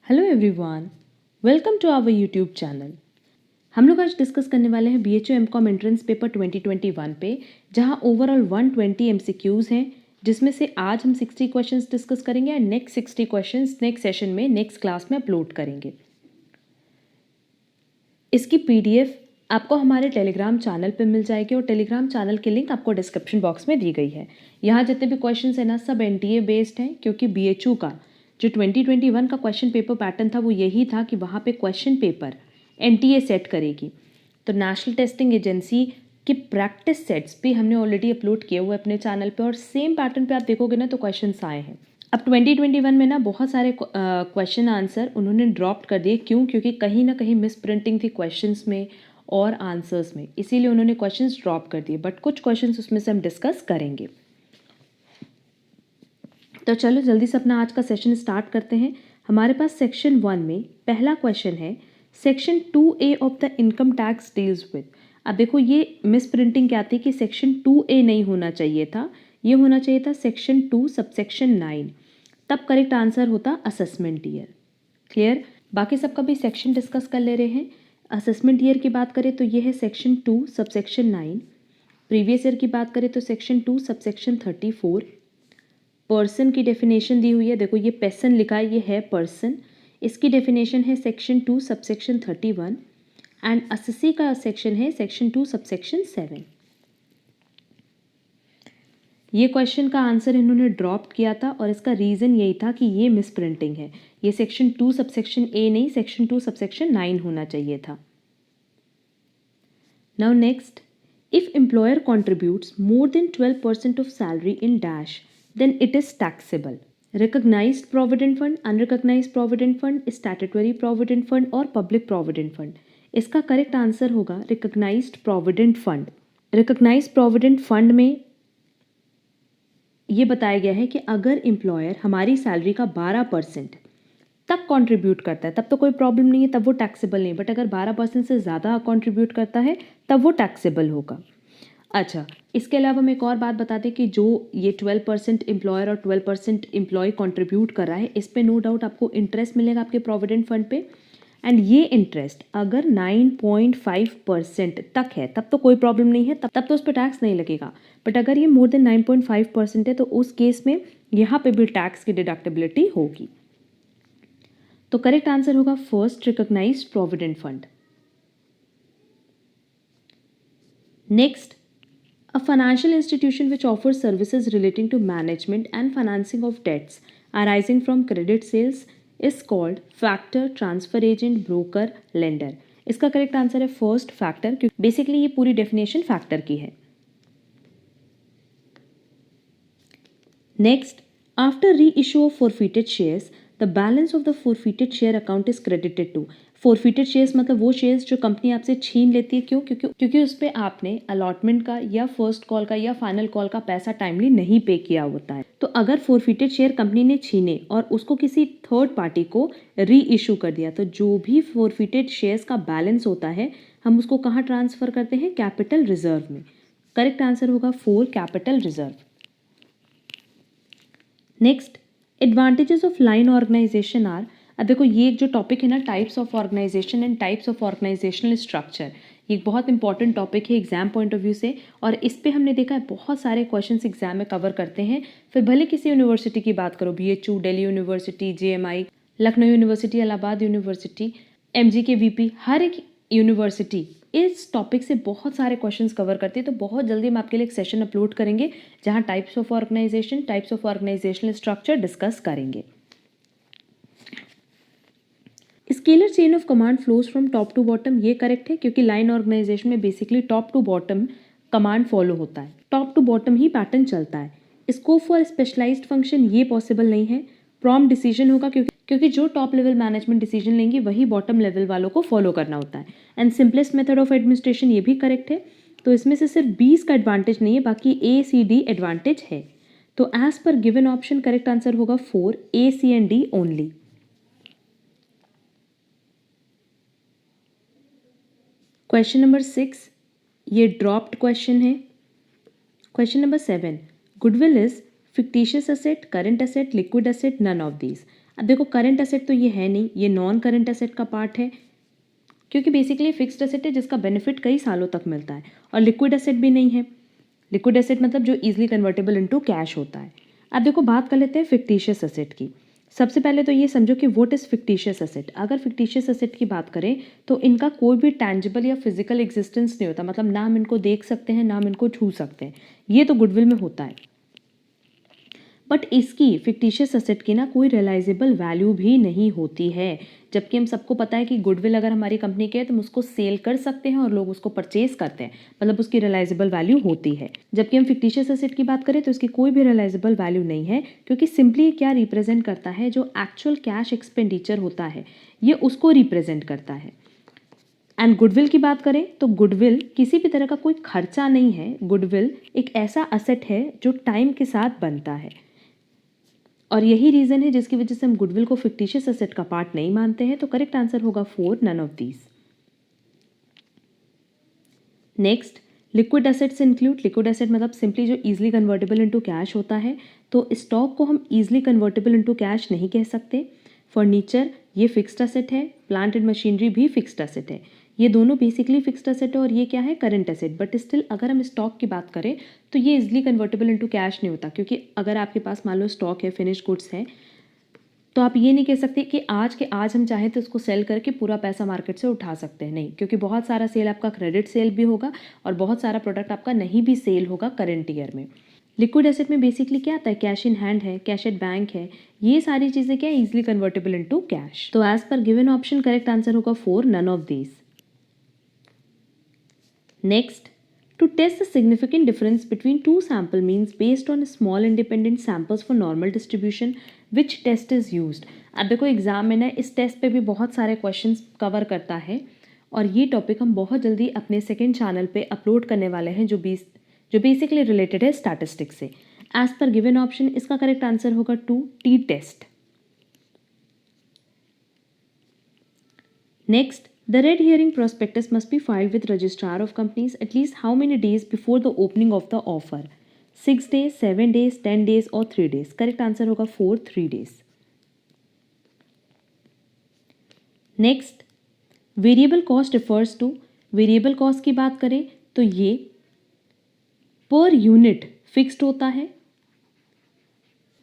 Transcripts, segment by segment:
Hello everyone, welcome to our YouTube channel. हम लोग आज डिस्कस करने वाले हैं BHO एमकॉम एंट्रेंस पेपर 2021 पे, जहां ओवरऑल 120 MCQs हैं, जिसमें से आज हम 60 क्वेश्चंस डिस्कस करेंगे and next 60 questions next session में नेक्स्ट क्लास में अपलोड करेंगे। इसकी PDF आपको हमारे टेलीग्राम चैनल पे मिल जाएगी और टेलीग्राम चैनल की लिंक आपको डिस्क्रिप्शन बॉक्स में दी गई है। यहाँ जितने भी क्वेश्चंस हैं ना, सब NTA बेस्ड हैं, क्योंकि BHO का जो 2021 का क्वेश्चन पेपर पैटर्न था वो यही था कि वहाँ पे क्वेश्चन पेपर NTA सेट करेगी। तो नेशनल टेस्टिंग एजेंसी के प्रैक्टिस सेट्स भी हमने ऑलरेडी अपलोड किए हुए अपने चैनल पे, और सेम पैटर्न पे आप देखोगे ना तो क्वेश्चंस आए हैं। अब 2021 में ना बहुत सारे क्वेश्चन आंसर उन्होंने ड्रॉप कर दिए। क्यों? क्योंकि कहीं ना कहीं मिस प्रिंटिंग थी क्वेश्चंस में और आंसर्स में, इसीलिए उन्होंने क्वेश्चंस ड्रॉप कर दिए। बट कुछ क्वेश्चंस उसमें से हम डिस्कस करेंगे। तो चलो जल्दी से अपना आज का सेशन स्टार्ट करते हैं। हमारे पास सेक्शन 1 में पहला क्वेश्चन है, section 2A of the income tax deals with. अब देखो ये मिस प्रिंटिंग क्या थी कि सेक्शन 2A नहीं होना चाहिए था, ये होना चाहिए था सेक्शन 2 सबसेक्शन 9, तब करेक्ट आंसर होता असेसमेंट ईयर। क्लियर? बाकी सबका भी सेक्शन डिस्कस कर ले रहे हैं। असेसमेंट ईयर की बात करें तो ये है सेक्शन 2 सबसेक्शन 9। प्रीवियस ईयर की बात करें तो सेक्शन 2 सबसेक्शन 34। पर्सन की डेफिनेशन दी हुई है, देखो ये पर्सन लिखा है, ये है पर्सन। इसकी डेफिनेशन है सेक्शन 2 सबसेक्शन 31 एंड असेसी का सेक्शन है सेक्शन 2 सबसेक्शन 7। ये क्वेश्चन का आंसर इन्होंने ड्रॉप किया था और इसका रीज़न यही था कि ये मिस प्रिंटिंग है, ये सेक्शन 2 सबसेक्शन A नहीं सेक्शन 2 सबसेक्शन 9 होना चाहिए था। Now next, if employer contributes more than 12% of salary in dash then it is taxable. Recognised provident fund, unrecognised provident fund, statutory provident fund और public provident fund. इसका correct answer होगा recognised provident fund. Recognised provident fund में ये बताया गया है कि अगर एम्प्लॉयर हमारी सैलरी का 12% तब कंट्रीब्यूट करता है तब तो कोई प्रॉब्लम नहीं है, तब वो टैक्सेबल नहीं। बट अगर 12% से ज़्यादा कंट्रीब्यूट करता है तब वो टैक्सेबल होगा। अच्छा, इसके अलावा हम एक और बात बता दें कि जो ये 12% एम्प्लॉयर और 12% एम्प्लॉय कंट्रीब्यूट कर रहा है, इस पे नो डाउट आपको इंटरेस्ट मिलेगा आपके प्रोविडेंट फंड पे। एंड ये इंटरेस्ट अगर 9.5% तक है तब तो कोई प्रॉब्लम नहीं है, तब तो उस पर टैक्स नहीं लगेगा। बट अगर ये मोर देन 9.5% है तो उस केस में यहाँ पे भी टैक्स की डिडक्टिबिलिटी होगी। तो करेक्ट आंसर होगा first, recognised provident fund. Next, a financial institution which offers services relating to management and financing of debts arising from credit sales is called factor, transfer agent, broker, lender। इसका correct answer है first, factor, क्योंकि basically ये पूरी definition factor की है। Next, after re issue of forfeited shares the balance of the forfeited share account is credited to. forfeited shares मतलब वो shares जो कंपनी आपसे छीन लेती है। क्यों? क्योंकि उस पर आपने अलॉटमेंट का या फर्स्ट कॉल का या फाइनल कॉल का पैसा टाइमली नहीं पे किया होता है। तो अगर forfeited शेयर कंपनी ने छीने और उसको किसी थर्ड पार्टी को री इशू कर दिया, तो जो भी forfeited शेयर्स का बैलेंस होता है हम उसको कहाँ ट्रांसफर करते हैं? कैपिटल रिजर्व में। करेक्ट आंसर होगा 4, capital reserve. Next, advantages of line organisation are. अब देखो ये जो टॉपिक है ना, types of organisation and types of organisational structure, ये एक बहुत इंपॉर्टेंट टॉपिक है एग्जाम पॉइंट ऑफ व्यू से। और इस पे हमने देखा है बहुत सारे क्वेश्चंस एग्जाम में कवर करते हैं। फिर भले किसी यूनिवर्सिटी की बात करो, BHU, Delhi university, JMI, Lucknow university, Allahabad university, MG के VP, हर एक यूनिवर्सिटी इस टॉपिक से बहुत सारे क्वेश्चंस कवर करती है। तो बहुत जल्दी हम आपके लिए एक सेशन अपलोड करेंगे जहां types of organisation, types of organisational structure discuss करेंगे। Scalar chain of command flows from top to bottom, ये करेक्ट है क्योंकि लाइन ऑर्गेनाइजेशन में basically top to bottom command follow होता है, टॉप टू बॉटम ही पैटर्न चलता है। स्कोप फॉर स्पेशलाइज्ड फंक्शन ये पॉसिबल नहीं है। प्रॉम्प्ट डिसीजन होगा क्योंकि जो टॉप लेवल मैनेजमेंट डिसीजन लेंगे वही बॉटम लेवल वालों को फॉलो करना होता है। And simplest method of administration ये भी करेक्ट है। तो इसमें से सिर्फ 20 का एडवांटेज नहीं है, बाकी A, C, D एडवांटेज है। तो एज पर गिवन ऑप्शन करेक्ट आंसर होगा 4, A, C and D only. Question number 6 ये ड्रॉप्ड क्वेश्चन है। Question number 7, goodwill is fictitious asset, current asset, liquid asset, none of these. अब देखो current asset तो ये है नहीं, ये नॉन करंट एसेट का पार्ट है, क्योंकि बेसिकली फिक्स्ड एसेट है जिसका बेनिफिट कई सालों तक मिलता है, और लिक्विड एसेट भी नहीं है। लिक्विड एसेट मतलब जो इजीली कन्वर्टेबल इनटू कैश होता है। अब देखो बात कर लेते हैं फिक्टिशियस एसेट की। सबसे पहले तो ये समझो कि व्हाट इज फिक्टिशियस एसेट। अगर फिक्टिशियस एसेट की बात करें तो इनका कोई भी टैंजिबल या फिजिकल एग्जिस्टेंस नहीं होता, मतलब ना हम इनको देख सकते हैं ना हम इनको छू सकते हैं। ये तो गुडविल में होता है, बट इसकी फिक्टिशियस एसेट की ना कोई रियलाइजेबल वैल्यू भी नहीं होती है। जबकि हम सबको पता है कि गुडविल अगर हमारी कंपनी के है तो हम उसको सेल कर सकते हैं और लोग उसको परचेज करते हैं, मतलब उसकी रियलाइजेबल वैल्यू होती है। जबकि हम फिक्टिशियस एसेट की बात करें तो इसकी कोई भी रियलाइजेबल वैल्यू नहीं है, क्योंकि सिंपली क्या रिप्रेजेंट करता है, जो एक्चुअल कैश एक्सपेंडिचर होता है ये उसको रिप्रेजेंट करता है। एंड गुडविल की बात करें तो गुडविल किसी भी तरह का कोई खर्चा नहीं है। गुडविल एक ऐसा असेट है जो टाइम के साथ बनता है, और यही रीज़न है जिसकी वजह से हम गुडविल को फिक्टिशियस एसेट का पार्ट नहीं मानते हैं। तो करेक्ट आंसर होगा 4, none of these. Next, liquid assets include. Liquid asset मतलब सिंपली जो इजीली कन्वर्टेबल इनटू कैश होता है। तो स्टॉक को हम इजीली कन्वर्टेबल इनटू कैश नहीं कह सकते। फर्नीचर ये फिक्स्ड एसेट है, प्लांट एंड मशीनरी भी फिक्स्ड एसेट है। ये दोनों बेसिकली फिक्स्ड एसेट है, और ये क्या है, करंट एसेट। बट स्टिल अगर हम स्टॉक की बात करें तो ये इजीली कन्वर्टेबल इनटू कैश नहीं होता, क्योंकि अगर आपके पास मान लो स्टॉक है, फिनिश गुड्स है, तो आप ये नहीं कह सकते कि आज के आज हम चाहें तो उसको सेल करके पूरा पैसा मार्केट से उठा सकते हैं, नहीं, क्योंकि बहुत सारा सेल आपका क्रेडिट सेल भी होगा और बहुत सारा प्रोडक्ट आपका नहीं भी सेल होगा करंट ईयर में। लिक्विड एसेट में बेसिकली क्या आता है, कैश इन हैंड है, कैश एट बैंक है, ये सारी चीज़ें क्या इजीली कन्वर्टेबल इनटू कैश। तो एज पर गिवन ऑप्शन करेक्ट आंसर होगा 4, none of these. Next, to test the significant difference between two sample means based on small independent samples for normal distribution, which test is used। अब देखो exam में ना इस test पे भी बहुत सारे क्वेश्चंस कवर करता है, और ये टॉपिक हम बहुत जल्दी अपने सेकंड चैनल पे अपलोड करने वाले हैं, जो बेसिकली रिलेटेड है स्टैटिस्टिक्स से। एज पर गिवन ऑप्शन इसका करेक्ट आंसर होगा 2, T test. Next, the red herring prospectus must be filed with registrar of companies at least how many days before the opening of the offer? 6 days, 7 days, 10 days or 3 days? Correct answer होगा 4, 3 days. Next, variable cost refers to। variable cost की बात करें तो ये per unit fixed होता है,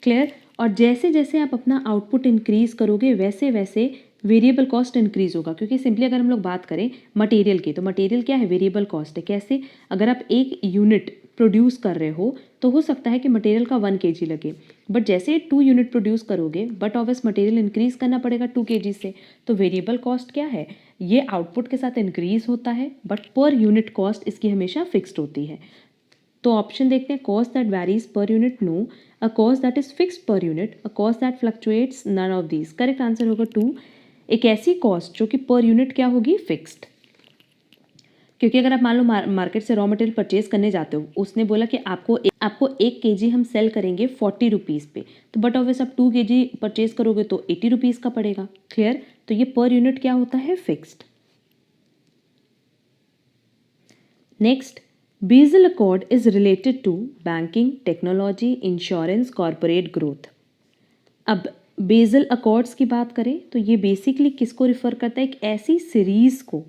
clear. और जैसे जैसे आप अपना आउटपुट इंक्रीज करोगे वैसे वैसे वेरिएबल कॉस्ट इंक्रीज होगा, क्योंकि सिंपली अगर हम लोग बात करें मटेरियल की, तो मटेरियल क्या है, वेरिएबल कॉस्ट है। कैसे, अगर आप एक यूनिट प्रोड्यूस कर रहे हो तो हो सकता है कि मटेरियल का 1 kg लगे, बट जैसे 2 यूनिट प्रोड्यूस करोगे बट ऑब्वियस मटेरियल इंक्रीज करना पड़ेगा 2 kg से, तो वेरिएबल कॉस्ट क्या है, ये आउटपुट के साथ इंक्रीज होता है, बट पर यूनिट कॉस्ट इसकी हमेशा फिक्स्ड होती है। तो ऑप्शन देखते हैं, cost that varies per unit, no. A cost that is fixed per unit, a cost that fluctuates, none of these. Correct answer होगा 2, एक ऐसी कॉस्ट जो कि पर यूनिट क्या होगी, फिक्स्ड। क्योंकि अगर आप मान लो मार्केट से रॉ मटेरियल परचेज करने जाते हो, उसने बोला कि आपको 1 kg हम सेल करेंगे 40 रुपीज़ पे, तो बट ऑब्वियस आप 2 kg परचेज करोगे तो 80 रुपीज़ का पड़ेगा, क्लियर। तो ये पर यूनिट क्या होता है, fixed. Next, Basel accord is related to banking, technology, insurance, corporate growth. अब बेसल अकॉर्ड्स की बात करें तो ये बेसिकली किसको रिफर करता है, एक ऐसी सीरीज को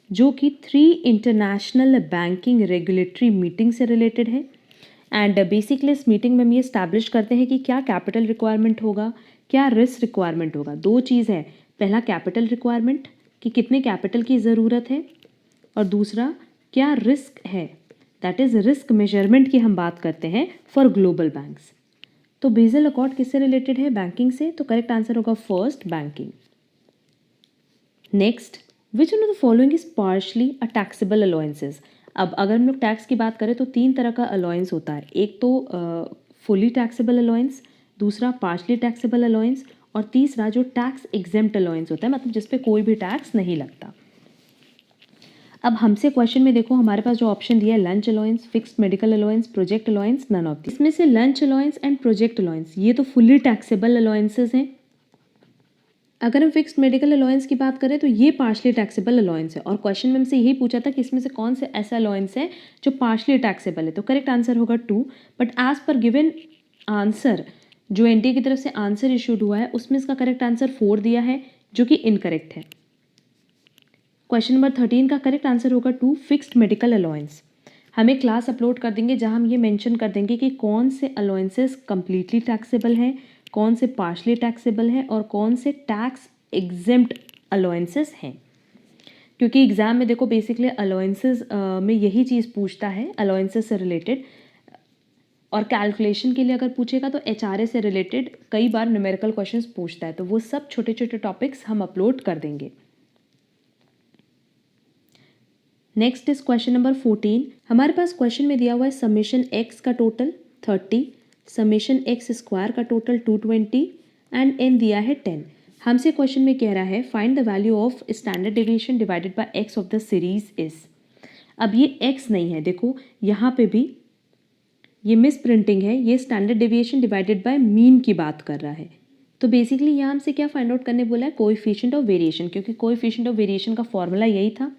जो कि 3 इंटरनेशनल बैंकिंग रेगुलेटरी मीटिंग से रिलेटेड है। एंड बेसिकली इस मीटिंग में हम ये स्टैब्लिश करते हैं कि क्या कैपिटल रिक्वायरमेंट होगा, क्या रिस्क रिक्वायरमेंट होगा। 2 चीज़ है, पहला कैपिटल रिक्वायरमेंट कि कितने कैपिटल की ज़रूरत है, और दूसरा क्या रिस्क है, दैट इज़ रिस्क मेजरमेंट की हम बात करते हैं फॉर ग्लोबल बैंक्स। तो बेसल अकॉर्ड किससे रिलेटेड है, बैंकिंग से। तो करेक्ट आंसर होगा first, banking. Next, which one of the following is partially a taxable allowances. अब अगर हम लोग टैक्स की बात करें तो 3 तरह का अलाउंस होता है, एक तो फुली टैक्सेबल अलाउंस, दूसरा पार्शली टैक्सेबल अलाउंस, और तीसरा जो टैक्स एग्जेम्प्ट अलाउंस होता है, मतलब जिसपे कोई भी टैक्स नहीं लगता। अब हमसे क्वेश्चन में देखो हमारे पास जो ऑप्शन दिया है, lunch allowance, fixed medical allowance, project allowance, none of this. इसमें से lunch allowance and project allowance ये तो फुली टैक्सेबल अलाउंसेस हैं। अगर हम फिक्स्ड मेडिकल अलाउंस की बात करें तो ये पार्शली टैक्सेबल अलाउंस है, और क्वेश्चन में हमसे यही पूछा था कि इसमें से कौन से ऐसा अलाउंस है जो पार्शली टैक्सेबल है। तो करेक्ट आंसर होगा 2, बट एज पर गिवन आंसर जो एनटीए की तरफ से आंसर इशूड हुआ है उसमें इसका करेक्ट आंसर 4 दिया है जो कि इनकरेक्ट है। क्वेश्चन नंबर 13 का करेक्ट आंसर होगा 2 फिक्स्ड मेडिकल अलाउंस। हमें क्लास अपलोड कर देंगे जहां हम ये मेंशन कर देंगे कि कौन से अलाउंसेस कंप्लीटली टैक्सेबल हैं, कौन से पार्शली टैक्सेबल हैं और कौन से टैक्स एग्जेम्प्ट अलाउंसेस हैं। क्योंकि एग्जाम में देखो बेसिकली अलाउंसेस में यही चीज़ पूछता है, अलाउंसेस से रिलेटेड, और कैलकुलेशन के लिए अगर पूछेगा तो एचआरए से रिलेटेड कई बार न्यूमेरिकल क्वेश्चंस पूछता है, तो वो सब छोटे छोटे टॉपिक्स हम अपलोड कर देंगे। Next is question number 14। हमारे पास क्वेश्चन में दिया हुआ है समेशन एक्स का टोटल 30, समेशन एक्स स्क्वायर का टोटल 220 एंड एन दिया है 10। हमसे क्वेश्चन में कह रहा है find the value of standard deviation divided by x of the series is. अब ये एक्स नहीं है, देखो यहाँ पे भी ये मिस प्रिंटिंग है, ये standard deviation divided by mean की बात कर रहा है। तो बेसिकली यहाँ हमसे क्या फाइंड आउट करने बोला है, कोएफिशिएंट ऑफ वेरिएशन, क्योंकि कोएफिशिएंट ऑफ वेरिएशन का फॉर्मूला यही था।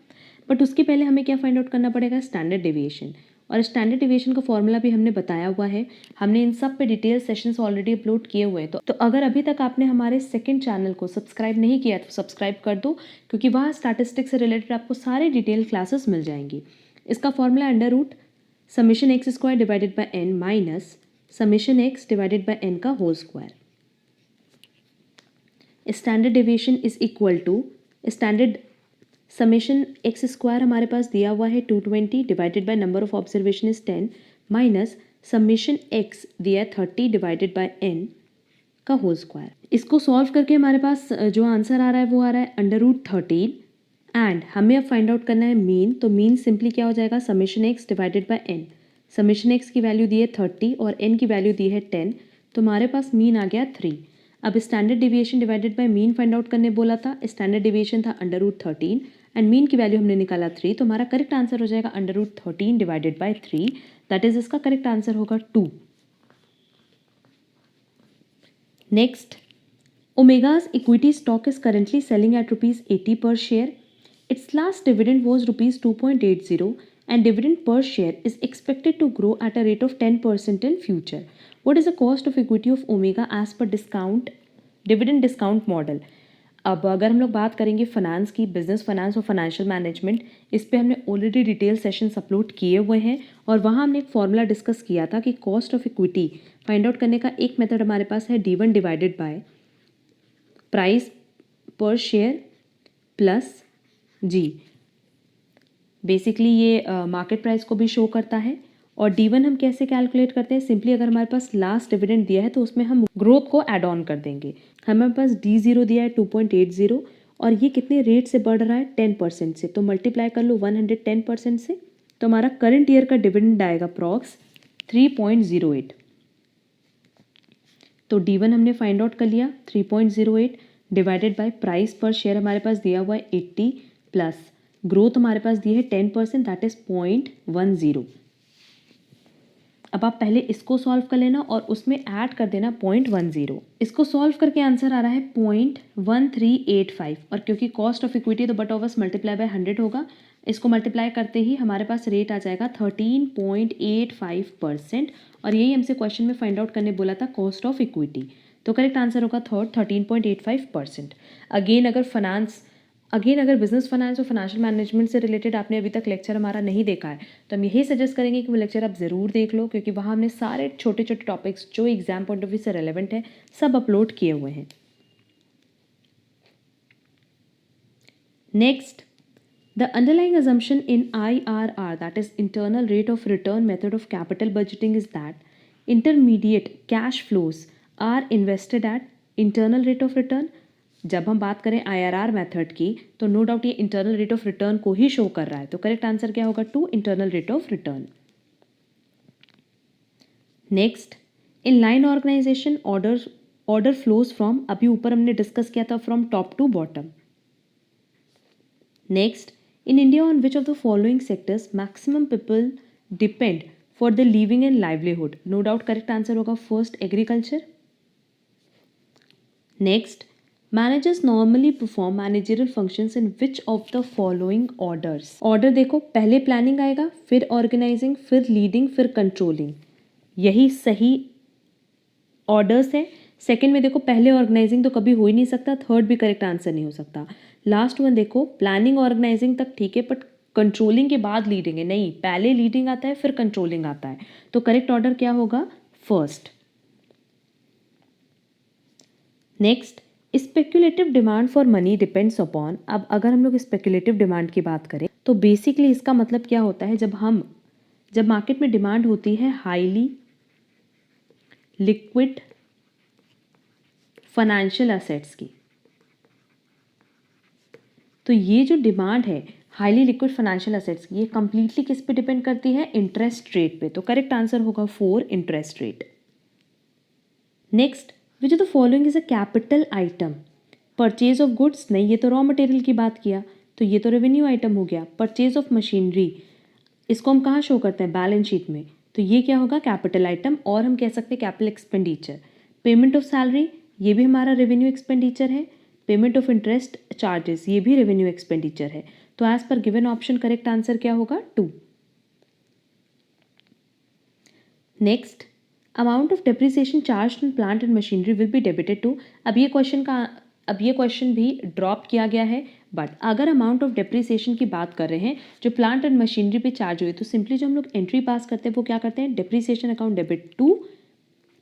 बट उसके पहले हमें क्या फाइंड आउट करना पड़ेगा, स्टैंडर्ड डेविएशन, और स्टैंडर्ड डेविएशन का फॉर्मूला भी हमने बताया हुआ है। हमने इन सब पे डिटेल सेशंस ऑलरेडी अपलोड किए हुए हैं। तो अगर अभी तक आपने हमारे सेकंड चैनल को सब्सक्राइब नहीं किया तो सब्सक्राइब कर दो, क्योंकि वहाँ स्टैटिस्टिक्स से रिलेटेड आपको सारे डिटेल क्लासेस मिल जाएंगी। इसका formula under root summation x square divided by n minus summation x divided by n का whole square. Standard deviation is equal to standard summation x square हमारे पास दिया हुआ है 220 divided by number of observation is 10 minus summation x दिया है 30 divided by n का whole square. इसको सॉल्व करके हमारे पास जो आंसर आ रहा है वो आ रहा है अंडर रूट 13 एंड हमें अब फाइंड आउट करना है मीन। तो मीन सिंपली क्या हो जाएगा, summation x divided by n. Summation x की वैल्यू दी है 30 और एन की वैल्यू दी है 10, तो हमारे पास मीन आ गया 3। अब standard deviation divided by mean find out करने बोला था, स्टैंडर्ड डिविएशन था अंडर रूट 13 एंड मीन की वैल्यू हमने निकाला 3, तो हमारा करेक्ट आंसर हो जाएगा under root 13 divided by 3, that is इसका करेक्ट आंसर होगा 2। Next, Omega's equity stock is currently selling at rupees 80 per share. Its last dividend was rupees 2.80 and dividend per share is expected to grow at a rate of 10% in future. What is the cost of equity of Omega as per dividend discount model? अब अगर हम लोग बात करेंगे finance की, business finance और financial management, इस पे हमने ऑलरेडी डिटेल सेशंस अपलोड किए हुए हैं और वहाँ हमने एक फॉर्मूला डिस्कस किया था कि cost of equity find out करने का एक मेथड हमारे पास है D1 डिवाइडेड बाय प्राइस पर शेयर प्लस जी। बेसिकली ये मार्केट प्राइस को भी शो करता है। और D1 हम कैसे कैलकुलेट करते हैं, सिंपली अगर हमारे पास लास्ट डिविडेंड दिया है तो उसमें हम ग्रोथ को ऐड ऑन कर देंगे। हमारे पास D0 दिया है 2.80 और ये कितने रेट से बढ़ रहा है, 10% से, तो मल्टीप्लाई कर लो 110% से, तो हमारा करंट ईयर का डिविडेंड आएगा अप्रॉक्स 3.08। तो D1 हमने फाइंड आउट कर लिया 3.08 डिवाइडेड बाय प्राइस पर शेयर हमारे पास दिया हुआ है 80 प्लस ग्रोथ हमारे पास दी है 10%, दैट इज 0.10। अब आप पहले इसको सॉल्व कर लेना और उसमें ऐड कर देना 0.10। इसको सॉल्व करके आंसर आ रहा है 0.1385 और क्योंकि कॉस्ट ऑफ इक्विटी तो बट ओवर्स मल्टीप्लाई बाय 100 होगा, इसको मल्टीप्लाई करते ही हमारे पास रेट आ जाएगा 13.85% और यही हमसे क्वेश्चन में फाइंड आउट करने बोला था कॉस्ट ऑफ इक्विटी। तो करेक्ट आंसर होगा थर्ड 13.85%। अगेन अगर बिजनेस फाइनेंस और फाइनेंशियल मैनेजमेंट से रिलेटेड आपने अभी तक लेक्चर हमारा नहीं देखा है तो हम यही सजेस्ट करेंगे कि वो लेक्चर आप ज़रूर देख लो, क्योंकि वहाँ हमने सारे छोटे छोटे टॉपिक्स जो एग्जाम पॉइंट ऑफ व्यू से रेलेवेंट है सब अपलोड किए हुए हैं। Next, the underlying assumption in IRR, that is internal rate of return method of capital budgeting, is that intermediate cash flows are invested at internal rate of return। जब हम बात करें IRR मेथड की तो no doubt ये internal rate of return को ही show कर रहा है, तो करेक्ट आंसर क्या होगा 2 internal rate of return. Next, in line organization order flows from, अभी ऊपर हमने डिस्कस किया था from top to bottom. Next, in India, on which of the following sectors maximum people depend for their living and livelihood? No doubt correct answer होगा first agriculture। Next, managers normally perform managerial functions in which of the following orders? Order देखो, पहले planning आएगा, फिर organizing, फिर leading, फिर controlling। यही सही orders है, सेकंड में देखो पहले ऑर्गेनाइजिंग तो कभी हो ही नहीं सकता, थर्ड भी करेक्ट आंसर नहीं हो सकता। लास्ट वन देखो प्लानिंग ऑर्गेनाइजिंग तक ठीक है, बट कंट्रोलिंग के बाद लीडिंग है, नहीं पहले लीडिंग आता है फिर कंट्रोलिंग आता है, तो करेक्ट ऑर्डर क्या होगा, first. Next, speculative demand for money depends upon. अब अगर हम लोग स्पेक्यूलेटिव डिमांड की बात करें तो बेसिकली इसका मतलब क्या होता है, जब मार्केट में डिमांड होती है हाईली लिक्विड फाइनेंशियल एसेट्स की, तो ये जो डिमांड है हाईली लिक्विड फाइनेंशियल एसेट्स की, ये कंप्लीटली किस पे डिपेंड करती है, इंटरेस्ट रेट पे, तो करेक्ट आंसर होगा 4, interest rate. Next, which of the following is a capital item, purchase of goods, नहीं ये तो रॉ मटेरियल की बात किया, तो ये तो रेवेन्यू आइटम हो गया। परचेज ऑफ मशीनरी, इसको हम कहाँ शो करते हैं, बैलेंस शीट में, तो ये क्या होगा, कैपिटल आइटम, और हम कह सकते हैं capital expenditure. Payment of salary, ये भी हमारा रेवेन्यू एक्सपेंडिचर है। पेमेंट ऑफ इंटरेस्ट चार्जेस, ये भी रेवेन्यू एक्सपेंडिचर है। तो एज पर गिवन ऑप्शन करेक्ट आंसर क्या होगा, 2। Next, amount of depreciation charge on plant and machinery will be debited to. अब ये क्वेश्चन भी ड्रॉप किया गया है, बट अगर अमाउंट ऑफ डेप्रिसिएशन की बात कर रहे हैं जो प्लांट एंड मशीनरी पे चार्ज हुई, तो सिंपली जो हम लोग एंट्री पास करते हैं वो क्या करते हैं, depreciation account debit to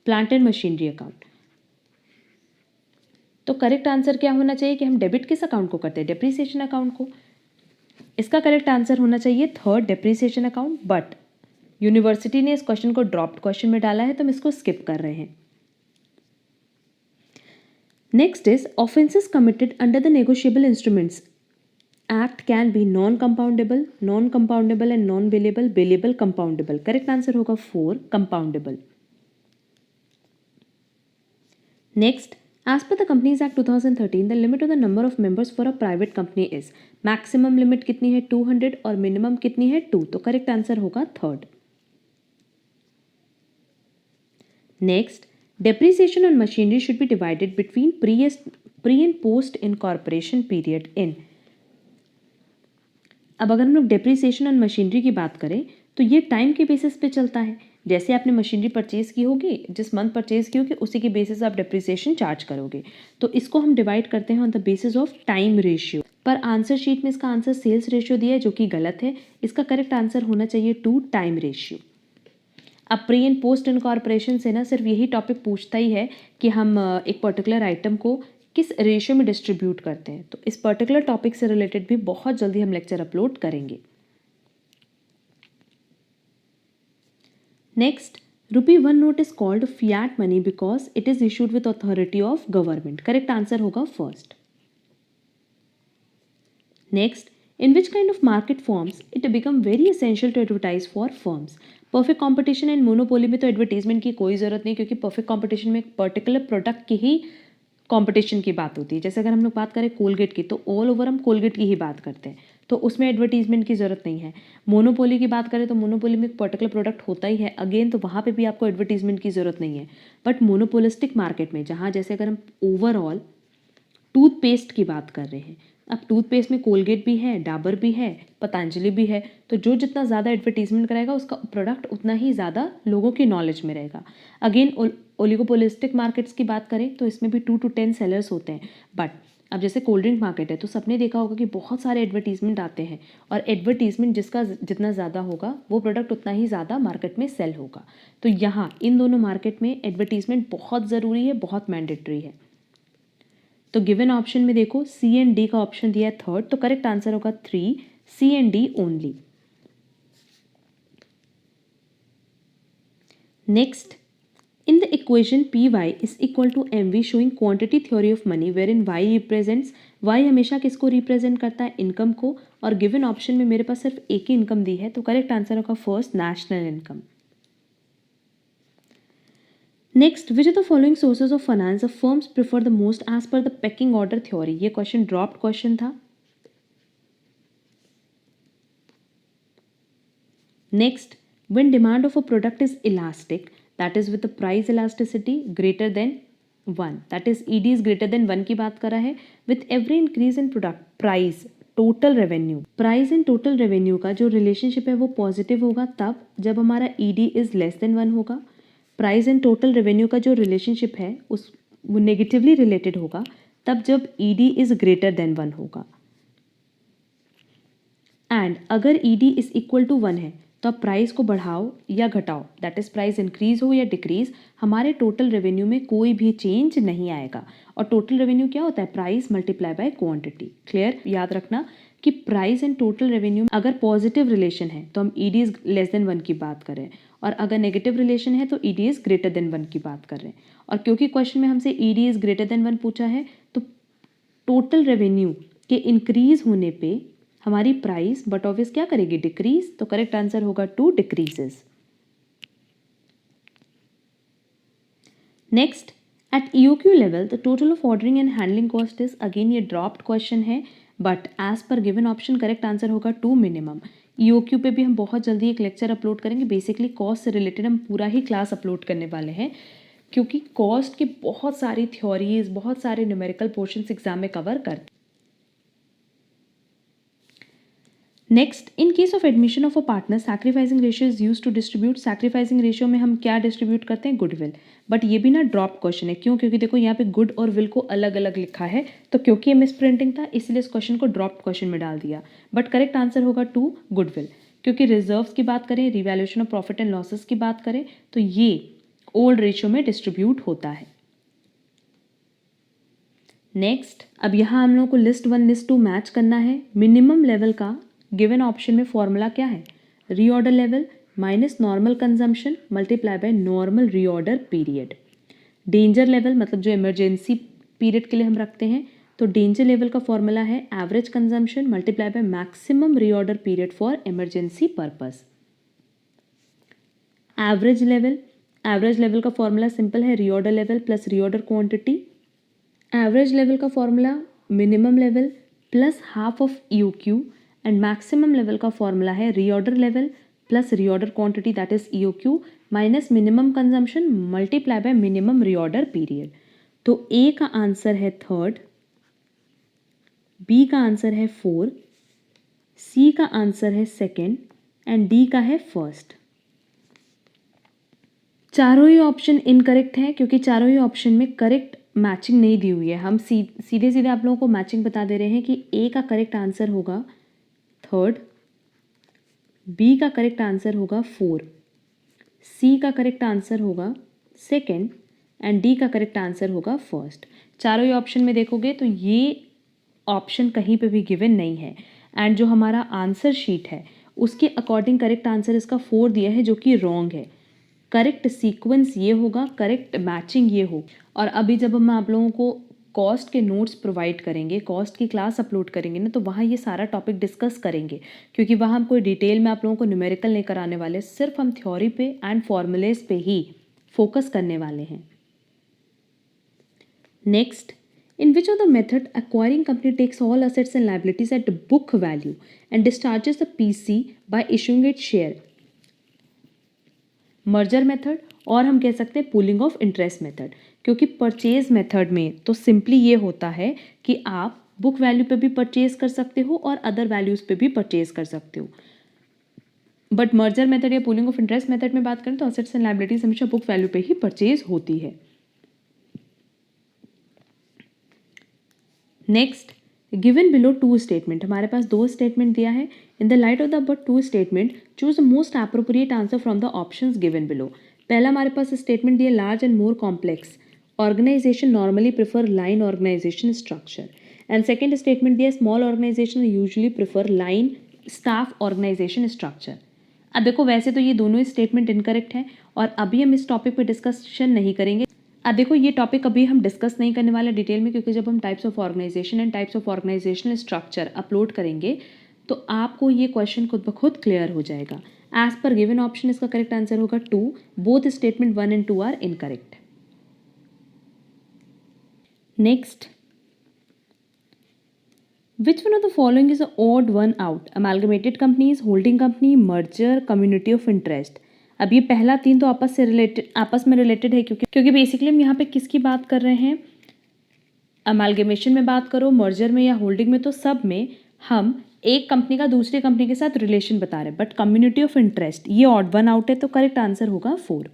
plant and machinery account. तो करेक्ट आंसर क्या होना चाहिए कि हम डेबिट किस अकाउंट को करते हैं, डेप्रिसिएशन अकाउंट को। इसका करेक्ट आंसर होना चाहिए third, depreciation account, but university ने इस क्वेश्चन को ड्रॉप्ड क्वेश्चन में डाला है तो हम इसको स्किप कर रहे हैं। Next is offences committed under the negotiable instruments act can be non compoundable and non bailable, bailable, compoundable. Correct answer होगा 4, compoundable. Next, as per the companies act 2013 the limit of the number of members for a private company is, maximum limit कितनी है 200 और minimum कितनी है 2, तो correct answer होगा third. Next, depreciation on machinery should be divided between pre and post incorporation period in। अब अगर हम लोग डेप्रिसिएशन ऑन मशीनरी की बात करें तो ये टाइम के बेसिस पे चलता है, जैसे आपने मशीनरी परचेज की होगी, जिस मंथ परचेज की होगी उसी के बेसिस आप डेप्रिसिएशन चार्ज करोगे, तो इसको हम डिवाइड करते हैं on the basis of time ratio. पर आंसर शीट में इसका आंसर सेल्स रेशियो दिया है जो कि गलत है, इसका करेक्ट आंसर होना चाहिए 2, टाइम रेशियो। अब प्री एंड पोस्ट इनकॉर्पोरेशन से ना सिर्फ यही टॉपिक पूछता ही है कि हम एक पर्टिकुलर आइटम को किस रेशियो में डिस्ट्रीब्यूट करते हैं, तो इस पर्टिकुलर टॉपिक से रिलेटेड भी बहुत जल्दी हम लेक्चर अपलोड करेंगे। Next, ₹1 note is called fiat money because it is issued with authority of government. Correct answer होगा first. Next, in which kind of market forms it become very essential to advertise for firms। Perfect competition and monopoly में तो advertisement की कोई ज़रूरत नहीं, क्योंकि perfect competition में एक पर्टिकुलर प्रोडक्ट की ही कंपटीशन की बात होती है। जैसे अगर हम लोग बात करें कोलगेट की, तो ऑल ओवर हम कोलगेट की ही बात करते हैं, तो उसमें एडवर्टीजमेंट की ज़रूरत नहीं है। मोनोपोली की बात करें तो मोनोपोली में एक पर्टिकुलर प्रोडक्ट होता ही है, अगेन तो वहाँ पे भी आपको एडवर्टीजमेंट की ज़रूरत नहीं है। बट मोनोपोलिस्टिक मार्केट में, जहाँ जैसे अगर हम ओवरऑल टूथपेस्ट की बात कर रहे हैं, अब टूथपेस्ट में कोलगेट भी है, डाबर भी है, पतंजलि भी है, तो जो जितना ज़्यादा एडवर्टीजमेंट कराएगा उसका प्रोडक्ट उतना ही ज़्यादा लोगों की नॉलेज में रहेगा। अगेन ओलिगोपोलिस्टिक मार्केट्स की बात करें तो इसमें भी 2 to 10 सेलर्स होते हैं, बट अब जैसे कोल्ड ड्रिंक मार्केट है तो सबने देखा होगा कि बहुत सारे एडवर्टीजमेंट आते हैं, और एडवर्टीजमेंट जिसका जितना ज़्यादा होगा वो प्रोडक्ट उतना ही ज़्यादा मार्केट में सेल होगा। तो यहाँ इन दोनों मार्केट में एडवर्टीजमेंट बहुत ज़रूरी है, बहुत मैंडेटरी है। तो गिवन ऑप्शन में देखो सी एंड डी का ऑप्शन दिया है थर्ड, तो करेक्ट आंसर होगा 3, C and D only. Next, in the equation P Y is equal to M V showing quantity theory of money where in Y represents, Y हमेशा किसको represent करता है, income को, और गिवन ऑप्शन में मेरे पास सिर्फ एक ही इनकम दी है, तो करेक्ट आंसर होगा first, national income. Next, which are the following sources of finance of firms prefer the most as per the pecking order theory. ये क्वेश्चन ड्रॉप्ड क्वेश्चन था। Next, when demand of a product is elastic, that is with the price elasticity greater than 1, that is ED is greater than 1 की बात कर रहा है, with every increase in product price total revenue, price and total revenue का जो relationship है वो positive होगा तब जब हमारा ED इज लेस देन 1 होगा, प्राइस एंड टोटल रेवेन्यू का जो रिलेशनशिप है उस वो नेगेटिवली रिलेटेड होगा तब जब ईडी इज ग्रेटर देन 1 होगा। एंड अगर ईडी इज इक्वल टू 1 है तो आप प्राइस को बढ़ाओ या घटाओ, दैट इज प्राइस इंक्रीज हो या डिक्रीज, हमारे टोटल रेवेन्यू में कोई भी चेंज नहीं आएगा। और टोटल रेवेन्यू क्या होता है? Price multiply by quantity. Clear? याद रखना कि प्राइस एंड टोटल रेवेन्यू अगर पॉजिटिव रिलेशन है तो हम ईडी इज लेस देन 1 की बात करें, और अगर नेगेटिव रिलेशन है तो ईडी इज ग्रेटर देन 1 की बात कर रहे हैं। और क्योंकि क्वेश्चन में हमसे ईडी इज ग्रेटर देन 1 पूछा है तो टोटल रेवेन्यू के इंक्रीज होने पे हमारी प्राइस बट ऑफिस क्या करेगी? डिक्रीज। तो करेक्ट आंसर होगा 2 decreases. Next, at EOQ level the total of ordering and handling cost is, again ये ड्रॉप्ड क्वेश्चन है बट एज पर गिवन ऑप्शन करेक्ट आंसर होगा 2 मिनिमम। ईओक्यू पे भी हम बहुत जल्दी एक लेक्चर अपलोड करेंगे, बेसिकली कॉस्ट से रिलेटेड हम पूरा ही क्लास अपलोड करने वाले हैं क्योंकि कॉस्ट की बहुत सारी थ्योरीज, बहुत सारे न्यूमेरिकल पोर्शंस एग्जाम में कवर करते। Next, in case of admission of a partner sacrificing ratio is use to distribute. Sacrificing ratio में हम क्या डिस्ट्रीब्यूट करते हैं? गुडविल। बट ये भी ना ड्रॉप क्वेश्चन है, क्यों? क्योंकि देखो यहाँ पे गुड और विल को अलग अलग लिखा है, तो क्योंकि ये मिस प्रिंटिंग था इसलिए इस क्वेश्चन को ड्रॉप क्वेश्चन में डाल दिया। बट करेक्ट आंसर होगा 2 गुडविल, क्योंकि रिजर्व्स की बात करें, revaluation of profit and losses की बात करें तो ये ओल्ड रेशियो में डिस्ट्रीब्यूट होता है। नेक्स्ट, अब यहाँ हम लोगों को लिस्ट 1 लिस्ट 2 मैच करना है। मिनिमम लेवल का गिवन ऑप्शन में फॉर्मूला क्या है? Reorder level minus normal consumption multiply by normal reorder period. Danger level मतलब जो इमरजेंसी पीरियड के लिए हम रखते हैं, तो डेंजर लेवल का फॉर्मूला है average consumption multiply by maximum reorder period for emergency purpose. Average level का फॉर्मूला सिंपल है, reorder level plus reorder quantity. Average level का formula minimum level plus half of EOQ, and maximum level का formula है reorder level plus reorder quantity that is EOQ minus minimum consumption multiply by minimum reorder period. तो A का answer है 3rd, B का answer है 4, सी का answer है 2nd and D का है 1st। चारों ही ऑप्शन इनकरेक्ट हैं क्योंकि चारों ही ऑप्शन में करेक्ट मैचिंग नहीं दी हुई है। हम सीधे सीधे आप लोगों को मैचिंग बता दे रहे हैं कि ए का करेक्ट आंसर होगा 3rd, बी का करेक्ट आंसर होगा 4, सी का करेक्ट आंसर होगा 2nd एंड डी का करेक्ट आंसर होगा 1st। चारों ही ऑप्शन में देखोगे तो ये ऑप्शन कहीं पे भी गिवन नहीं है, एंड जो हमारा आंसर शीट है उसके अकॉर्डिंग करेक्ट आंसर इसका 4 दिया है जो कि रॉन्ग है। करेक्ट सीक्वेंस ये होगा, करेक्ट मैचिंग ये हो। और अभी जब हम आप लोगों को कॉस्ट के नोट्स प्रोवाइड करेंगे, कॉस्ट की क्लास अपलोड करेंगे ना, तो वहाँ ये सारा टॉपिक डिस्कस करेंगे क्योंकि वहाँ हम कोई डिटेल में आप लोगों को न्यूमेरिकल नहीं कराने वाले, सिर्फ हम थ्योरी पे एंड फॉर्मूलेज पे ही फोकस करने वाले हैं। Next, in which of the method acquiring company takes all assets and liabilities at book value and discharges the PC by issuing its share? Merger method, और हम कह सकते हैं पूलिंग ऑफ इंटरेस्ट मेथड, क्योंकि purchase method में तो simply ये होता है कि आप बुक वैल्यू पे भी परचेज कर सकते हो और अदर वैल्यूज़ पे भी परचेज कर सकते हो। बट मर्जर मेथड या पूलिंग ऑफ इंटरेस्ट मेथड में बात करें तो असेट्स एंड लायबिलिटीज हमेशा बुक वैल्यू पे ही परचेज होती है। नेक्स्ट, गिवन बिलो 2 स्टेटमेंट, हमारे पास 2 स्टेटमेंट दिया है। In the light of the above 2 statement choose the most appropriate answer from the options given below. पहला हमारे पास स्टेटमेंट दिया, large and more complex organisation normally prefer line organisation structure, and second statement दिया, small organisation usually prefer line staff organisation structure. अब देखो वैसे तो ये दोनों ही स्टेटमेंट इनकरेक्ट हैं और अभी हम इस टॉपिक पर डिस्कशन नहीं करेंगे। अब देखो ये टॉपिक अभी हम डिस्कस नहीं करने वाले डिटेल में, क्योंकि जब हम types of organisation and types of organisational structure upload करेंगे तो आपको ये क्वेश्चन खुद ब खुद क्लियर हो जाएगा। एज पर गिवन ऑप्शन इसका करेक्ट आंसर होगा 2, both statement 1 and 2 are incorrect. Next, which one of the following is a odd one out? Amalgamated companies, holding company, merger, community of interest. अब ये पहला 3 तो आपस में रिलेटेड है क्योंकि बेसिकली हम यहाँ पे किसकी बात कर रहे हैं? अमालगमेशन में बात करो, मर्जर में या होल्डिंग में, तो सब में हम एक कंपनी का दूसरी कंपनी के साथ रिलेशन बता रहे हैं। बट कम्युनिटी ऑफ इंटरेस्ट ये ऑड वन आउट है, तो करेक्ट आंसर होगा 4।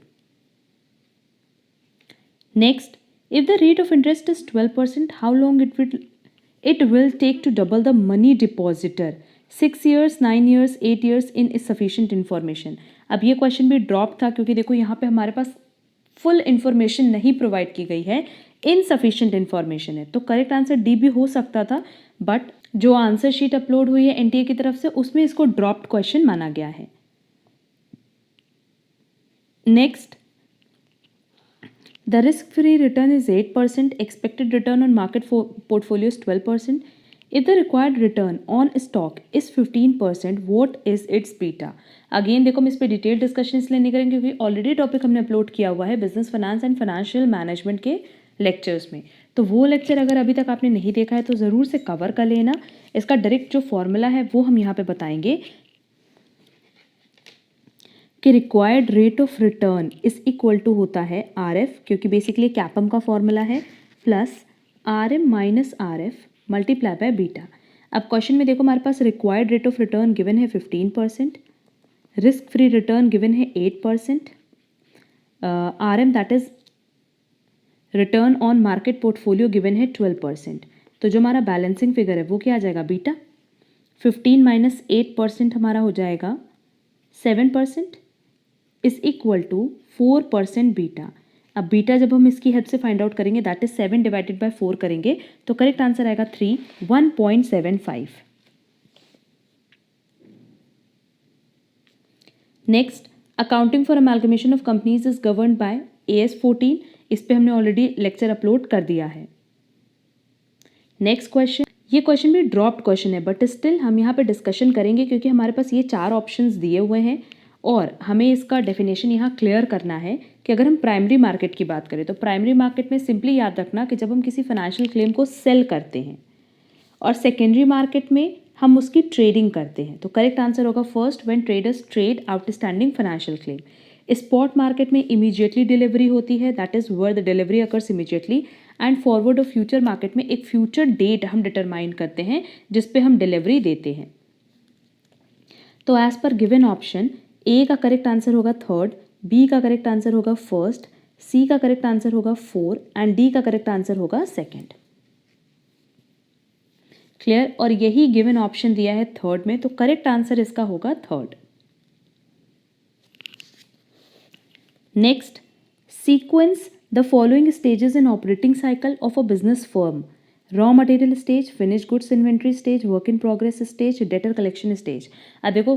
Next, if the rate of interest is 12%, how long it will take to double the money depositor? 6 years, 9 years, 8 years in is sufficient information. अब ये question भी drop था क्योंकि देखो यहाँ पे हमारे पास फुल इन्फॉर्मेशन नहीं प्रोवाइड की गई है, इनसफिशिएंट इन्फॉर्मेशन है। तो करेक्ट आंसर डी भी हो सकता था, बट जो आंसर शीट अपलोड हुई है एनटीए की तरफ से उसमें इसको ड्रॉप्ड क्वेश्चन माना गया है। Next, the risk-free return is 8%, expected return on market portfolio is 12%. If the required return on stock is 15%, what is its beta? Again देखो हम इस पर डिटेल डिस्कशन इसलिए नहीं करेंगे क्योंकि ऑलरेडी टॉपिक हमने अपलोड किया हुआ है business finance and financial management के लेक्चर्स में। तो वो लेक्चर अगर अभी तक आपने नहीं देखा है तो ज़रूर से कवर कर लेना। इसका डायरेक्ट जो फॉर्मूला है वो हम यहाँ पे बताएंगे कि required rate of return is equal to होता है आर एफ, क्योंकि बेसिकली कैपम का फॉर्मूला है, plus R M minus R F multiply by beta. अब क्वेश्चन में देखो हमारे पास required rate of return given है 15%, रिस्क फ्री रिटर्न गिवन है 8%, R M that is return on market portfolio given है 12%। तो जो हमारा बैलेंसिंग फिगर है वो क्या आ जाएगा? बीटा। 15 माइनस 8% हमारा हो जाएगा 7% इज इक्वल टू 4% बीटा। अब बीटा जब हम इसकी हेल्प से फाइंड आउट करेंगे दैट इज 7 डिवाइडेड बाय 4 करेंगे तो करेक्ट आंसर आएगा 1.75। Next, accounting for amalgamation of companies is governed bye AS 14। इस पे हमने ऑलरेडी लेक्चर अपलोड कर दिया है। नेक्स्ट क्वेश्चन, ये क्वेश्चन भी ड्रॉप्ड क्वेश्चन है बट स्टिल हम यहाँ पे डिस्कशन करेंगे क्योंकि हमारे पास ये 4 ऑप्शंस दिए हुए हैं और हमें इसका डेफिनेशन यहाँ क्लियर करना है कि अगर हम प्राइमरी मार्केट की बात करें तो प्राइमरी मार्केट में सिंपली याद रखना कि जब हम किसी फाइनेंशियल क्लेम को सेल करते हैं और सेकेंडरी मार्केट में हम उसकी ट्रेडिंग करते हैं। तो करेक्ट आंसर होगा first, when traders trade outstanding financial claim. Spot market में इमीडिएटली डिलीवरी होती है, that is where the delivery occurs immediately, and forward और फ्यूचर मार्केट में एक फ्यूचर डेट हम डिटरमाइन करते हैं जिस पे हम डिलीवरी देते हैं। तो एज पर गिवन ऑप्शन ए का करेक्ट आंसर होगा थर्ड, बी का करेक्ट आंसर होगा फर्स्ट, सी का करेक्ट आंसर होगा 4 एंड डी का करेक्ट आंसर होगा सेकेंड। क्लियर? और यही गिवन ऑप्शन दिया है थर्ड में, तो करेक्ट आंसर इसका होगा third. Next, sequence the following stages in operating cycle of a business firm: raw material stage, finish goods inventory stage, work in progress stage, debtor collection stage. अब देखो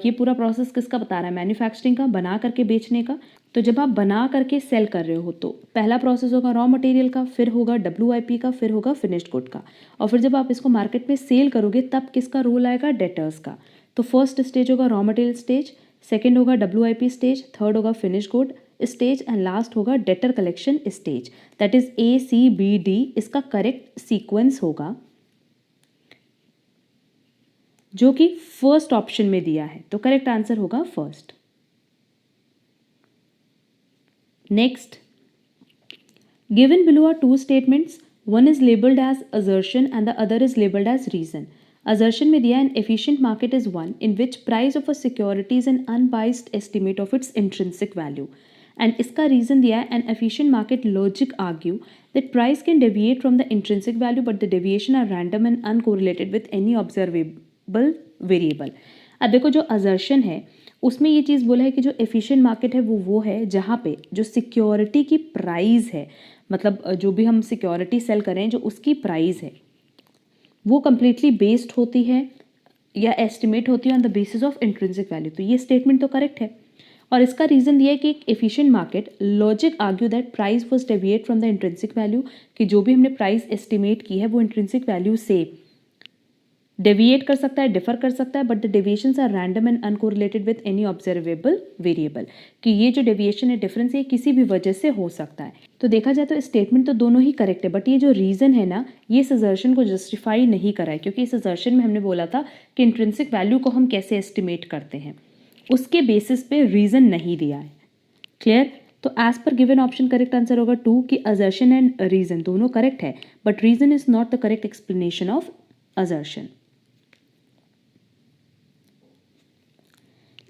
ये पूरा प्रोसेस किसका बता रहा है? मैन्युफैक्चरिंग का, बना करके बेचने का। तो जब आप बना करके सेल कर रहे हो तो पहला प्रोसेस होगा रॉ मटेरियल का, फिर होगा WIP का, फिर होगा फिनिश्ड गुड का, और फिर जब आप इसको मार्केट में सेल करोगे तब किसका रोल आएगा? डेटर्स का। तो फर्स्ट स्टेज होगा रॉ मटेरियल स्टेज, सेकेंड होगा WIP स्टेज, थर्ड होगा finish good stage and last होगा debtor collection stage. That is ACBD इसका करेक्ट सीक्वेंस होगा जो कि फर्स्ट ऑप्शन में दिया है। तो करेक्ट आंसर होगा first. Next, given below are 2 statements, one is labeled as assertion and the other is labeled as reason. Assertion में दिया an efficient market is one in which price of a security is an unbiased estimate of its intrinsic value. And इसका reason दिया है an efficient market logic argue that price can deviate from the intrinsic value but the deviation are random and uncorrelated with any observable variable. अब देखो जो assertion है उसमें ये चीज़ बोला है कि जो एफिशिएंट मार्केट है वो है जहाँ पे जो सिक्योरिटी की प्राइस है, मतलब जो भी हम सिक्योरिटी सेल करें जो उसकी प्राइस है वो कम्प्लीटली बेस्ड होती है या एस्टिमेट होती है on the basis of intrinsic value. तो ये स्टेटमेंट तो करेक्ट है और इसका रीज़न दिया है कि एक efficient market logic argue that price was deviate from the intrinsic value, कि जो भी हमने प्राइस एस्टिमेट की है वो इंट्रिंसिक वैल्यू से डेविएट कर सकता है, डिफर कर सकता है, but the deviations are random and uncorrelated with any observable variable, कि ये जो डेविएशन है डिफरेंस ये किसी भी वजह से हो सकता है। तो देखा जाए तो स्टेटमेंट तो दोनों ही करेक्ट है, बट ये जो रीज़न है ना ये इस असर्शन को जस्टिफाई नहीं करा है, क्योंकि इस असर्शन में हमने बोला था कि इंट्रिंसिक वैल्यू को हम कैसे एस्टिमेट करते हैं, उसके बेसिस पे रीज़न नहीं दिया है। क्लियर? तो एज पर गिवन ऑप्शन करेक्ट आंसर होगा 2 कि असर्शन एंड रीज़न दोनों करेक्ट है but reason is not the correct explanation of assertion.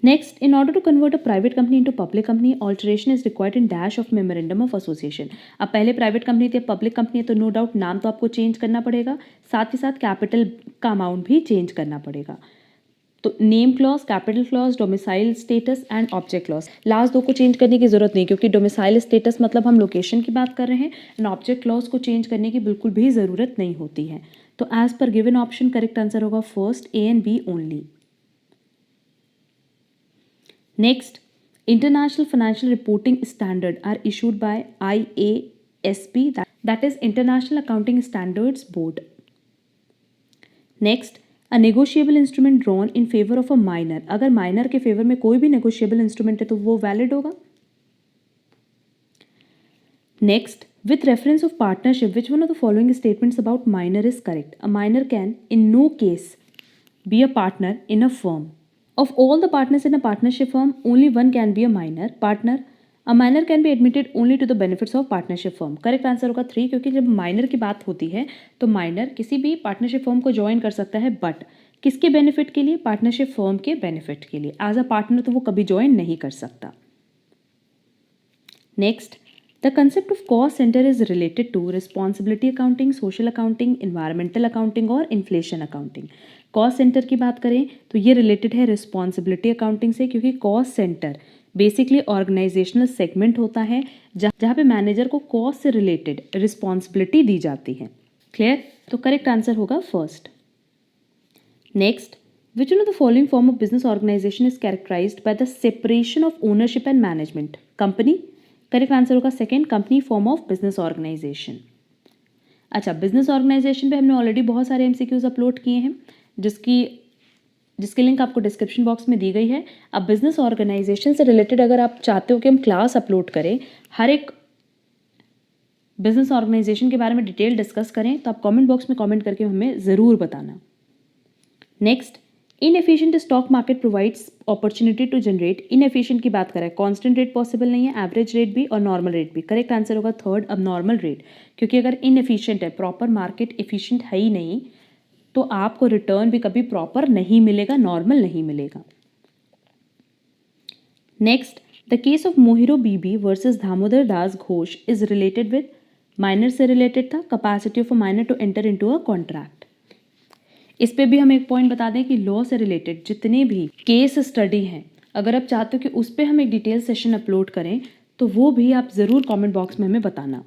Next, in order to convert a private company into public company, alteration is required in dash of memorandum of association. अब पहले private company थी, अब public company है, तो no doubt नाम तो आपको change करना पड़ेगा, साथ ही साथ कैपिटल का अमाउंट भी चेंज करना पड़ेगा। तो name clause, capital clause, domicile status and object clause, last दो को चेंज करने की जरूरत नहीं, क्योंकि डोमिसाइल स्टेटस मतलब हम लोकेशन की बात कर रहे हैं, एंड ऑब्जेक्ट क्लॉज को चेंज करने की बिल्कुल भी ज़रूरत नहीं होती है। तो एज पर गिवन ऑप्शन करेक्ट आंसर होगा first, A and B only. Next, International Financial Reporting Standard are issued by IASB, that is International Accounting Standards Board. Next, a negotiable instrument drawn in favor of a minor, अगर minor के favour में कोई भी negotiable instrument है तो वो valid होगा। Next, with reference of partnership, which one of the following statements about minor is correct? A minor can in no case be a partner in a firm. Of all the partners in a partnership firm, only one can be a minor partner. A minor can be admitted only to the benefits of partnership firm. Correct answer होगा 3, क्योंकि जब minor की बात होती है तो minor किसी भी पार्टनरशिप फर्म को ज्वाइन कर सकता है, बट किसके बेनिफिट के लिए? पार्टनरशिप फर्म के बेनिफिट के लिए। एज अ पार्टनर तो वो कभी ज्वाइन नहीं कर सकता। Next, the concept of cost centre is related to responsibility accounting, social accounting, environmental accounting और इन्फ्लेशन अकाउंटिंग। कॉस्ट सेंटर की बात करें तो ये रिलेटेड है रिस्पॉन्सिबिलिटी अकाउंटिंग से, क्योंकि cost centre basically organizational segment होता है जहाँ पे मैनेजर को कॉस्ट से रिलेटेड रिस्पॉन्सिबिलिटी दी जाती है। क्लियर? तो करेक्ट आंसर होगा first. Next, which one of the following form of business organization is characterized by the separation of ownership and management? Company? Correct answer होगा second, company form of business organization. अच्छा, business organization पे हमने already बहुत सारे MCQs upload किए हैं, जिसकी link आपको डिस्क्रिप्शन बॉक्स में दी गई है। अब बिजनेस ऑर्गेनाइजेशन से रिलेटेड अगर आप चाहते हो कि हम क्लास अपलोड करें, हर एक बिजनेस ऑर्गेनाइजेशन के बारे में डिटेल डिस्कस करें, तो आप कमेंट बॉक्स में कमेंट करके हमें ज़रूर बताना। Next, inefficient stock market provides opportunity to generate. Inefficient की बात करें, कांस्टेंट रेट पॉसिबल नहीं है, एवरेज रेट भी और नॉर्मल रेट भी। करेक्ट आंसर होगा थर्ड, अब नॉर्मल रेट, क्योंकि अगर इनएफिशिएंट है, प्रॉपर मार्केट एफिशिएंट है ही नहीं, तो आपको रिटर्न भी कभी प्रॉपर नहीं मिलेगा, नॉर्मल नहीं मिलेगा। Next, the case of Mohori Bibee versus Damodar Das Ghosh is related with, minor से रिलेटेड था, capacity of a minor to enter into a contract. इस पे भी हम एक पॉइंट बता दें कि लॉ से रिलेटेड जितने भी केस स्टडी हैं, अगर आप चाहते हो कि उस पर हम एक डिटेल सेशन अपलोड करें, तो वो भी आप ज़रूर कमेंट बॉक्स में हमें बताना।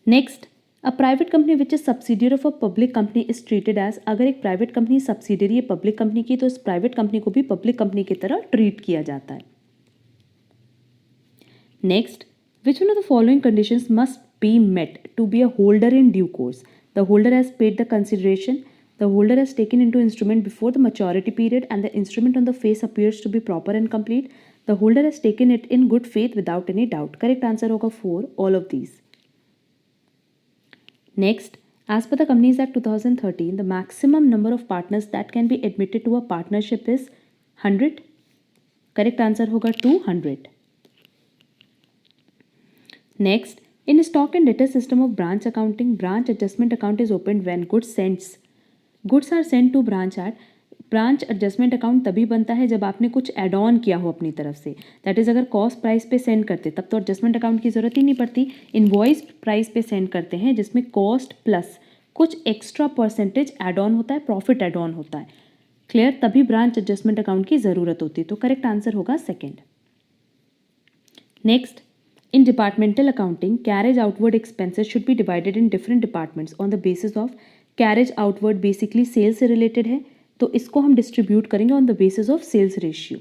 Next, a private company which is subsidiary of a public company is treated as. अगर एक प्राइवेट कंपनी सब्सिडियरी है पब्लिक कंपनी की, तो इस प्राइवेट कंपनी को भी पब्लिक कंपनी की तरह ट्रीट किया जाता है। Next, which one of the following conditions must be met to be a holder in due course? The holder has paid the consideration, the holder has taken into instrument before the maturity period and the instrument on the face appears to be proper and complete, the holder has taken it in good faith without any doubt. Correct answer होगा 4, all of these. Next, as per the Companies Act 2013, the maximum number of partners that can be admitted to a partnership is 100. Correct answer होगा 200. Next, in stock and debtor system of branch accounting, branch adjustment account is opened when goods are sent to branch at। Branch adjustment account तभी बनता है जब आपने कुछ add on किया हो अपनी तरफ से, दैट इज़ अगर कॉस्ट प्राइस पे सेंड करते तब तो एडजस्टमेंट अकाउंट की ज़रूरत ही नहीं पड़ती। इनवॉइस प्राइस पे सेंड करते हैं जिसमें कॉस्ट प्लस कुछ एक्स्ट्रा परसेंटेज एड ऑन होता है, प्रॉफिट एड ऑन होता है। क्लियर? तभी ब्रांच एडजस्टमेंट अकाउंट की ज़रूरत होती है, तो करेक्ट आंसर होगा second. Next, in departmental accounting, carriage outward expenses should be divided in different departments on the basis of carriage outward basically sales से related है, तो इसको हम distribute करेंगे on the basis of sales ratio.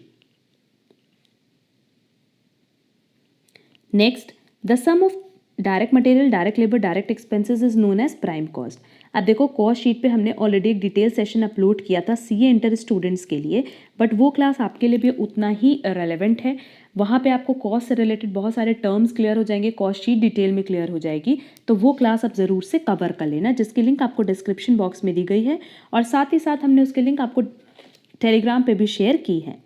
Next, the sum of direct material, direct labour, direct expenses is known as prime cost. अब देखो, cost sheet पे हमने ऑलरेडी एक डिटेल सेशन अपलोड किया था सीए इंटर स्टूडेंट्स के लिए, बट वो क्लास आपके लिए भी उतना ही रेलेवेंट है। वहाँ पे आपको कॉस्ट से रिलेटेड बहुत सारे टर्म्स क्लियर हो जाएंगे, कॉस्ट शीट डिटेल में क्लियर हो जाएगी, तो वो क्लास आप ज़रूर से कवर कर लेना, जिसकी लिंक आपको डिस्क्रिप्शन बॉक्स में दी गई है, और साथ ही साथ हमने उसकी लिंक आपको टेलीग्राम पे भी शेयर की है।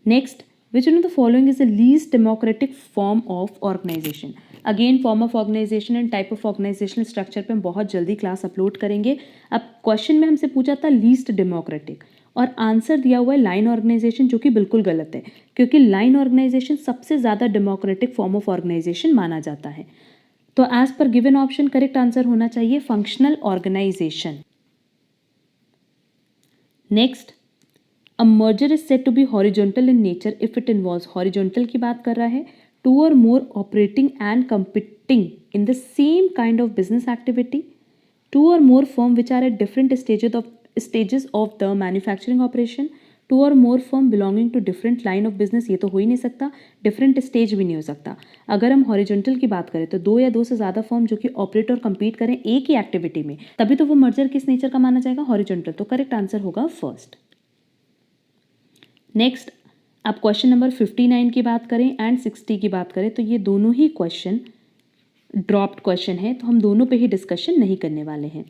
Next, which one of the following is the least democratic form of organization? Again form of organisation and type of organisational structure पे हम बहुत जल्दी क्लास अपलोड करेंगे। अब क्वेश्चन में हमसे पूछा था लीस्ट डेमोक्रेटिक, और आंसर दिया हुआ है लाइन ऑर्गेनाइजेशन, जो कि बिल्कुल गलत है क्योंकि लाइन ऑर्गेनाइजेशन सबसे ज़्यादा डेमोक्रेटिक फॉर्म ऑफ ऑर्गेनाइजेशन माना जाता है। तो एज पर गिवन ऑप्शन करेक्ट आंसर होना चाहिए functional organization. Next, a merger is said to be horizontal in nature if it involves, horizontal की बात कर रहा है, टू और more operating and competing in the same kind of business activity, two or more firm which are at different stages of the manufacturing operation, two or more firm belonging to different line of business, ये तो हो ही नहीं सकता, different stage भी नहीं हो सकता। अगर हम हॉरिजॉन्टल की बात करें तो दो या दो से ज़्यादा फर्म जो कि ऑपरेट और compete करें एक ही एक्टिविटी में, तभी तो वो मर्जर किस नेचर का माना जाएगा, हॉरिजॉन्टल। तो करेक्ट आंसर होगा फर्स्ट। नेक्स्ट, आप क्वेश्चन नंबर 59 की बात करें एंड 60 की बात करें तो ये दोनों ही क्वेश्चन ड्रॉप्ड क्वेश्चन है, तो हम दोनों पे ही डिस्कशन नहीं करने वाले हैं।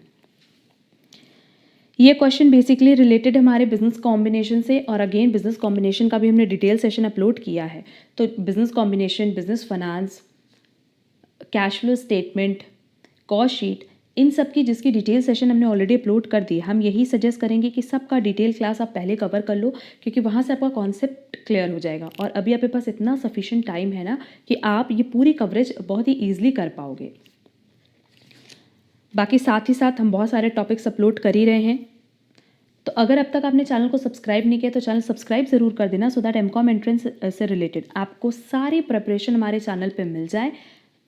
ये क्वेश्चन बेसिकली रिलेटेड हमारे बिजनेस कॉम्बिनेशन से, और अगेन बिजनेस कॉम्बिनेशन का भी हमने डिटेल सेशन अपलोड किया है। तो business combination, business finance, cash flow statement, cost sheet, इन सब की जिसकी डिटेल सेशन हमने ऑलरेडी अपलोड कर दी। हम यही सजेस्ट करेंगे कि सबका डिटेल क्लास आप पहले कवर कर लो क्योंकि वहाँ से आपका कॉन्सेप्ट क्लियर हो जाएगा, और अभी आपके पास इतना सफिशिएंट टाइम है ना कि आप ये पूरी कवरेज बहुत ही ईजिली कर पाओगे। बाकी साथ ही साथ हम बहुत सारे टॉपिक्स अपलोड कर ही रहे हैं, तो अगर अब तक आपने चैनल को सब्सक्राइब नहीं किया तो चैनल सब्सक्राइब ज़रूर कर देना, सो दैट एमकॉम एंट्रेंस से रिलेटेड आपको सारी प्रिपरेशन हमारे चैनल पे मिल जाए,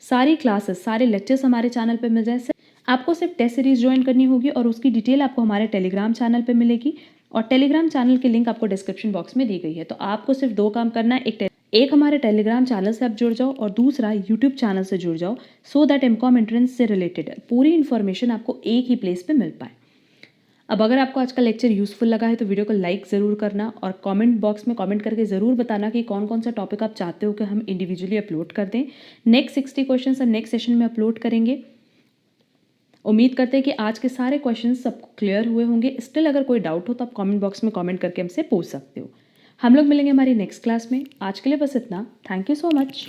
सारी क्लासेस, सारे लेक्चर्स हमारे चैनल पे मिल जाए। आपको सिर्फ टेस्ट सीरीज ज्वाइन करनी होगी और उसकी डिटेल आपको हमारे टेलीग्राम चैनल पे मिलेगी, और टेलीग्राम चैनल की लिंक आपको डिस्क्रिप्शन बॉक्स में दी गई है। तो आपको सिर्फ दो काम करना है, एक हमारे टेलीग्राम चैनल से आप जुड़ जाओ और दूसरा यूट्यूब चैनल से जुड़ जाओ, सो दैट एमकॉम एंट्रेंस से रिलेटेड पूरी इन्फॉर्मेशन आपको एक ही प्लेस पे मिल पाए। अब अगर आपको आज का लेक्चर यूजफुल लगा है तो वीडियो को लाइक ज़रूर करना, और कमेंट बॉक्स में कमेंट करके ज़रूर बताना कि कौन कौन सा टॉपिक आप चाहते हो कि हम इंडिविजुअली अपलोड कर दें। नेक्स्ट 60 क्वेश्चन हम नेक्स्ट सेशन में अपलोड करेंगे। उम्मीद करते हैं कि आज के सारे क्वेश्चंस सबको क्लियर हुए होंगे। स्टिल अगर कोई डाउट हो तो आप कमेंट बॉक्स में कमेंट करके हमसे पूछ सकते हो। हम लोग मिलेंगे हमारी नेक्स्ट क्लास में। आज के लिए बस इतना। Thank you so much.